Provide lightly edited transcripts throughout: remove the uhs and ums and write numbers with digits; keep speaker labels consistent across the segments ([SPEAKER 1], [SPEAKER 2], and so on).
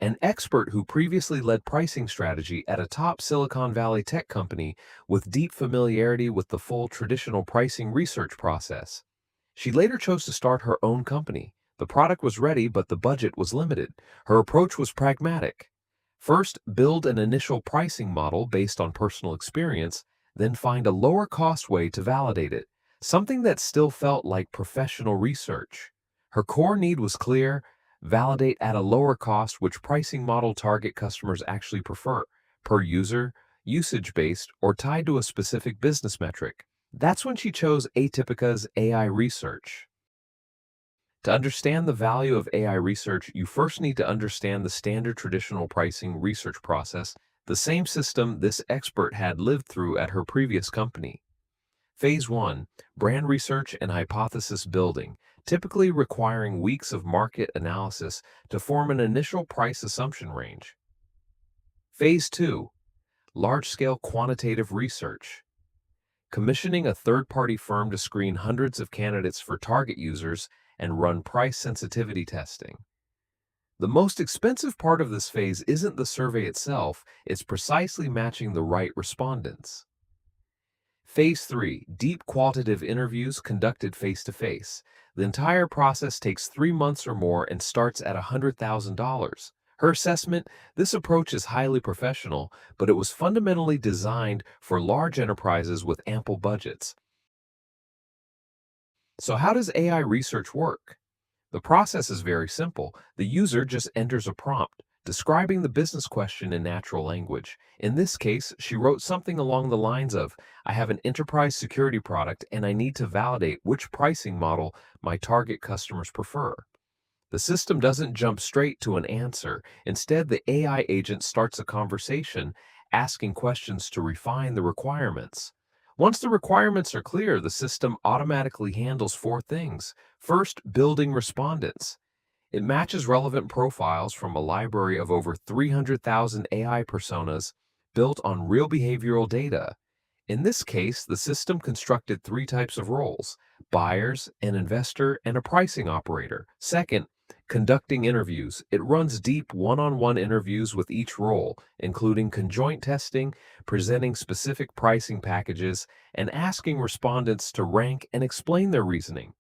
[SPEAKER 1] an expert who previously led pricing strategy at a top Silicon Valley tech company with deep familiarity with the full traditional pricing research process. She later chose to start her own company. The product was ready, but the budget was limited. Her approach was pragmatic. First, build an initial pricing model based on personal experience, then find a lower cost way to validate it, something that still felt like professional research. Her core need was clear: validate at a lower cost which pricing model target customers actually prefer, per user, usage-based, or tied to a specific business metric. That's when she chose Atypica's AI research. To understand the value of AI research, you first need to understand the standard traditional pricing research process, the same system this expert had lived through at her previous company. Phase 1, brand research and hypothesis building, typically requiring weeks of market analysis to form an initial price assumption range. Phase 2, large-scale quantitative research, commissioning a third-party firm to screen hundreds of candidates for target users and run price sensitivity testing. The most expensive part of this phase isn't the survey itself, it's precisely matching the right respondents. Phase 3, deep qualitative interviews conducted face-to-face. The entire process takes 3 months or more and starts at $100,000. Her assessment: this approach is highly professional, but it was fundamentally designed for large enterprises with ample budgets. So how does AI research work? The process is very simple. The user just enters a prompt, describing the business question in natural language. In this case, she wrote something along the lines of, I have an enterprise security product and I need to validate which pricing model my target customers prefer. The system doesn't jump straight to an answer. Instead, the AI agent starts a conversation, asking questions to refine the requirements. Once the requirements are clear, the system automatically handles four things. First, building respondents. It matches relevant profiles from a library of over 300,000 AI personas built on real behavioral data. In this case, the system constructed three types of roles: buyers, an investor, and a pricing operator. Second, conducting interviews. It runs deep one-on-one interviews with each role, including conjoint testing, presenting specific pricing packages, and asking respondents to rank and explain their reasoning.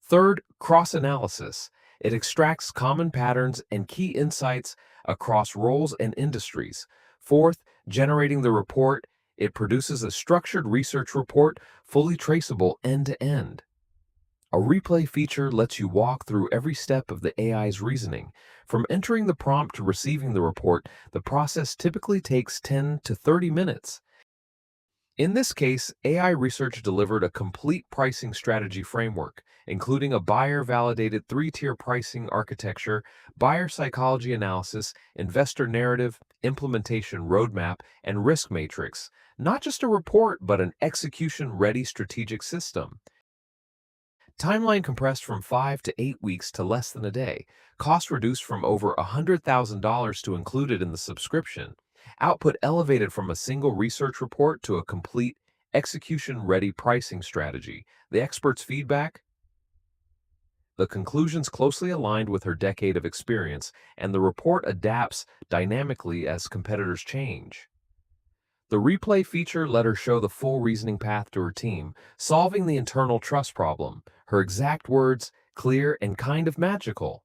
[SPEAKER 1] Third, cross-analysis. It extracts common patterns and key insights across roles and industries. Fourth, generating the report. It produces a structured research report, fully traceable end to end. A replay feature lets you walk through every step of the AI's reasoning. From entering the prompt to receiving the report, the process typically takes 10 to 30 minutes. In this case, AI research delivered a complete pricing strategy framework, including a buyer-validated three-tier pricing architecture, buyer psychology analysis, investor narrative, implementation roadmap, and risk matrix. Not just a report, but an execution-ready strategic system. Timeline compressed from 5 to 8 weeks to less than a day. Cost reduced from over $100,000 to included in the subscription. Output elevated from a single research report to a complete, execution-ready pricing strategy. The expert's feedback? The conclusions closely aligned with her decade of experience, and the report adapts dynamically as competitors change. The replay feature let her show the full reasoning path to her team, solving the internal trust problem. Her exact words: clear and kind of magical.